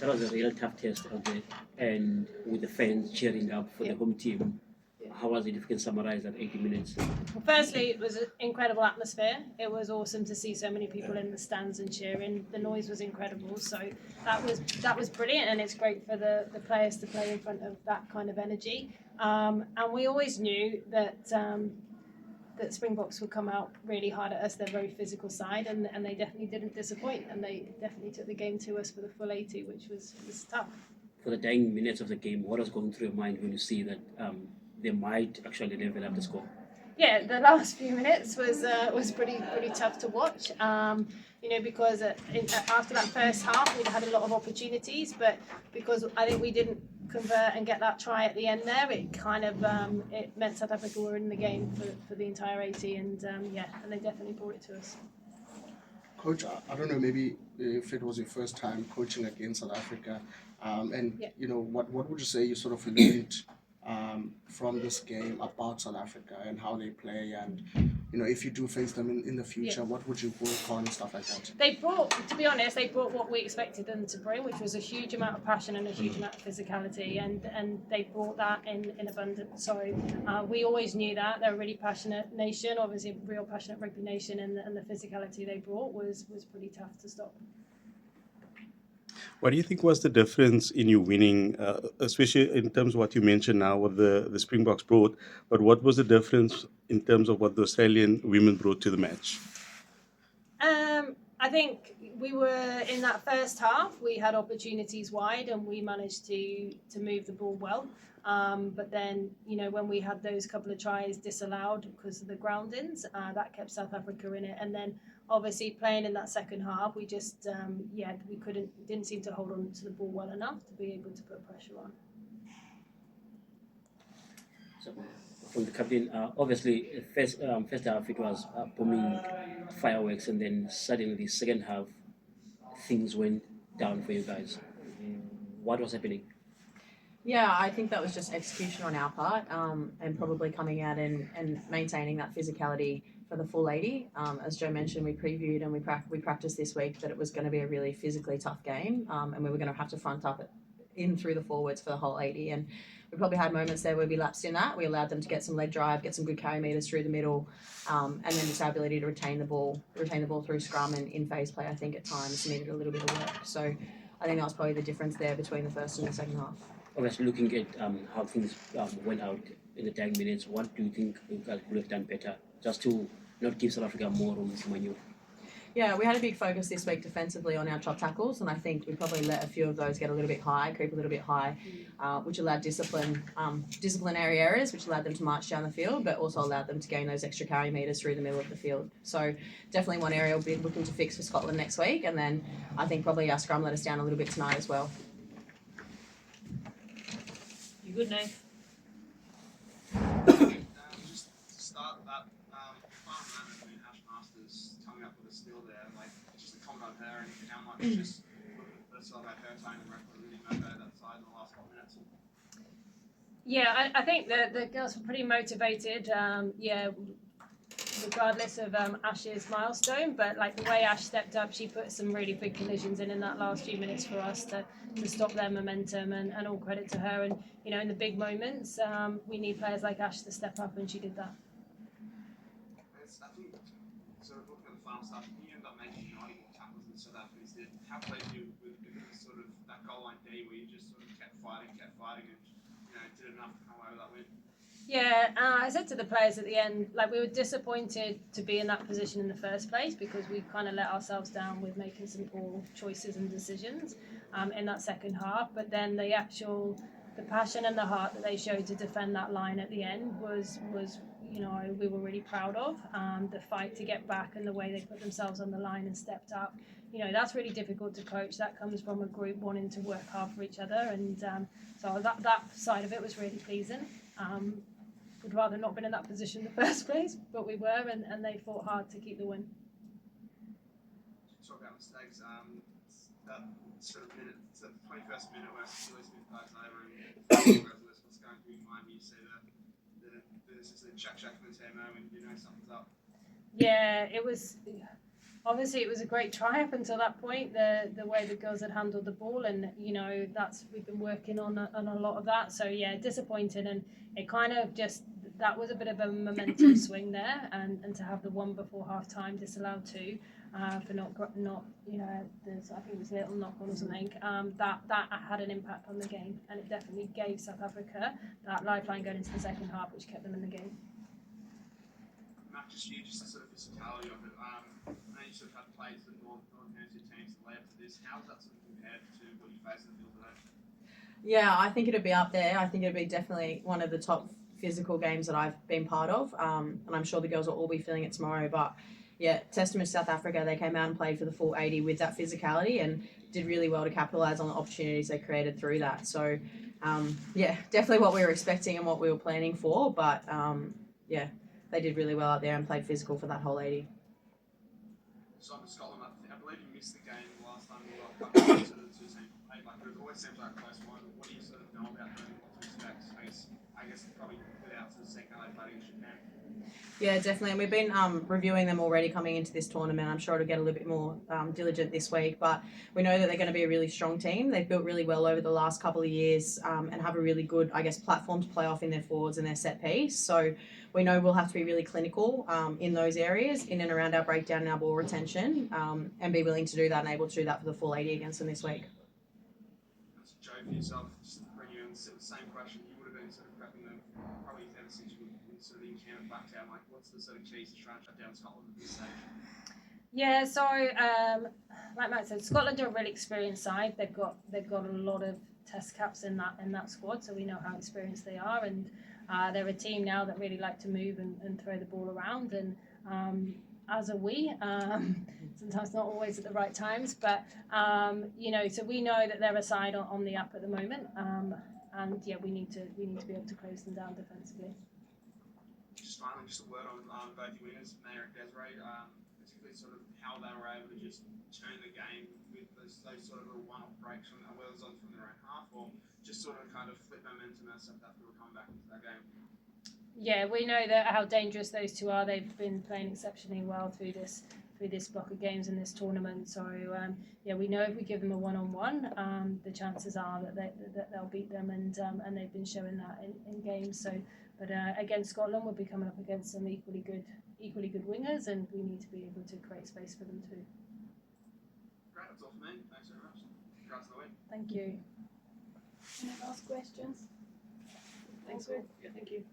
That was a real tough test out there, and with the fans cheering up for the home team. How was it if you can summarize that 80 minutes? Well, firstly, it was an incredible atmosphere. It was awesome to see so many people in the stands and cheering. The noise was incredible, so that was brilliant, and it's great for the players to play in front of that kind of energy. And we always knew that Springboks would come out really hard at us. They're very physical side, and they definitely didn't disappoint, and they definitely took the game to us for the full 80, which was tough. For the dying minutes of the game, what was going through your mind when you see that they might actually level up the score? Yeah, the last few minutes was pretty tough to watch. Because after that first half, we'd had a lot of opportunities, but because I think we didn't convert and get that try at the end there, it kind of it meant South Africa were in the game for the entire 80, and and they definitely brought it to us. Coach, I don't know, maybe if it was your first time coaching against South Africa, what would you say you sort of learned from this game about South Africa and how they play, and if you do face them in the future, what would you work on, stuff like that? To be honest, they brought what we expected them to bring, which was a huge amount of passion and a huge amount of physicality, and they brought that in abundance. So we always knew that they're a really passionate nation, obviously a real passionate rugby nation, and the physicality they brought was pretty tough to stop. What do you think was the difference in you winning, especially in terms of what you mentioned now, what the Springboks brought, but what was the difference in terms of what the Australian women brought to the match? I think we were in that first half. We had opportunities wide, and we managed to move the ball well. But then, when we had those couple of tries disallowed because of the groundings, that kept South Africa in it. And then, obviously, playing in that second half, we just didn't seem to hold on to the ball well enough to be able to put pressure on. So, from the captain, obviously, first half it was booming fireworks, and then suddenly the second half things went down for you guys. What was happening? Yeah, I think that was just execution on our part, and probably coming out and maintaining that physicality for the full 80. As Joe mentioned, we previewed and we practiced this week that it was going to be a really physically tough game, and we were going to have to front up it in through the forwards for the whole 80. And we probably had moments there where we lapsed in that. We allowed them to get some leg drive, get some good carry meters through the middle, and then just our ability to retain the ball through scrum and in phase play, I think at times needed a little bit of work. So I think that was probably the difference there between the first and the second half. Obviously, looking at how things went out in the dying minutes, what do you think you guys could have done better just to not give South Africa more room to maneuver? Yeah, we had a big focus this week defensively on our chop tackles, and I think we probably let a few of those get a little bit high, creep a little bit high, which allowed disciplinary errors, which allowed them to march down the field, but also allowed them to gain those extra carry meters through the middle of the field. So definitely one area we'll be looking to fix for Scotland next week, and then I think probably our scrum let us down a little bit tonight as well. You good, Nate? Just to start that final moment when Ash Masters coming up with a steal there, like just a comment on her and how much just the sort of her time and record really motivated that side in the last 5 minutes. Yeah, I think the girls were pretty motivated. Regardless of Ash's milestone, but like the way Ash stepped up, she put some really big collisions in that last few minutes for us to stop their momentum, and all credit to her. And in the big moments, we need players like Ash to step up, and she did that. I think, sort of looking at the final stuff, you ended up making 90 more tackles than South Africans did. How pleased you with sort of that goal line D where you just sort of kept fighting, and did enough to come away with that win? Yeah, I said to the players at the end, like we were disappointed to be in that position in the first place because we kind of let ourselves down with making some poor choices and decisions in that second half. But then the passion and the heart that they showed to defend that line at the end was we were really proud of. The fight to get back and the way they put themselves on the line and stepped up. That's really difficult to coach. That comes from a group wanting to work hard for each other, and so that side of it was really pleasing. Would rather not been in that position in the first place, but we were, and they fought hard to keep the win. Talk about mistakes. That sort of minute, it's the 21st minute where Cecilia Smith goes over and what's going through your mind when you see the Jack Jackman's hair moment, something's up. Yeah, it was obviously it was a great try up until that point. The way the girls had handled the ball, and we've been working on a lot of that. So yeah, disappointing, and it kind of just that was a bit of a momentum swing there, and to have the one before half time disallowed two. For not there's I think it was a little knock on or something. That had an impact on the game, and it definitely gave South Africa that lifeline going into the second half, which kept them in the game. Matt, just the sort of physicality of it. I know you sort of had players that Northern Hemisphere teams that led to this. How's that sort of compared to what you face in the field today? Yeah, I think it'd be up there. I think it'd be definitely one of the top physical games that I've been part of, and I'm sure the girls will all be feeling it tomorrow. But yeah, testament to South Africa. They came out and played for the full 80 with that physicality and did really well to capitalise on the opportunities they created through that. So yeah, definitely what we were expecting and what we were planning for. But yeah, they did really well out there and played physical for that whole 80. So for Scotland, I believe you missed the game last time the World Cup sort of two teams played. Like it always seems like a close one. What do you sort of know about them? What to expect? I guess probably without to the second they played against Japan. Yeah, definitely. And we've been reviewing them already coming into this tournament. I'm sure it'll get a little bit more diligent this week, but we know that they're going to be a really strong team. They've built really well over the last couple of years and have a really good, I guess, platform to play off in their forwards and their set piece. So we know we'll have to be really clinical in those areas, in and around our breakdown and our ball retention, and be willing to do that and able to do that for the full 80 against them this week. That's Joe for yourself. Just to bring you in the same question. You would have been sort of prepping them probably ever since you sort of encamped back down. Like, what's the sort of keys to try and shut down Scotland at this stage? Yeah, so like Matt said, Scotland are a really experienced side. They've got a lot of test caps in that squad, so we know how experienced they are, and they're a team now that really like to move and throw the ball around, and as are we. Sometimes not always at the right times, but so we know that they're a side on the up at the moment, and yeah, we need to be able to close them down defensively. Just finally, just a word on both your winners, Mayer and Desiree, particularly sort of how they were able to just turn the game with those sort of little one-off breaks from whether it was from their own half or just sort of kind of flip momentum as South Africa will come back into that game. Yeah, we know that how dangerous those two are. They've been playing exceptionally well through this block of games in this tournament. So yeah, we know if we give them a one-on-one, the chances are that they'll beat them, and they've been showing that in games. So, but against Scotland, we'll be coming up against some equally good wingers, and we need to be able to create space for them too. Great, that's all for me. Thanks very much. Congrats on the win. Thank you. Any last questions? Thanks, all. Yeah, thank you.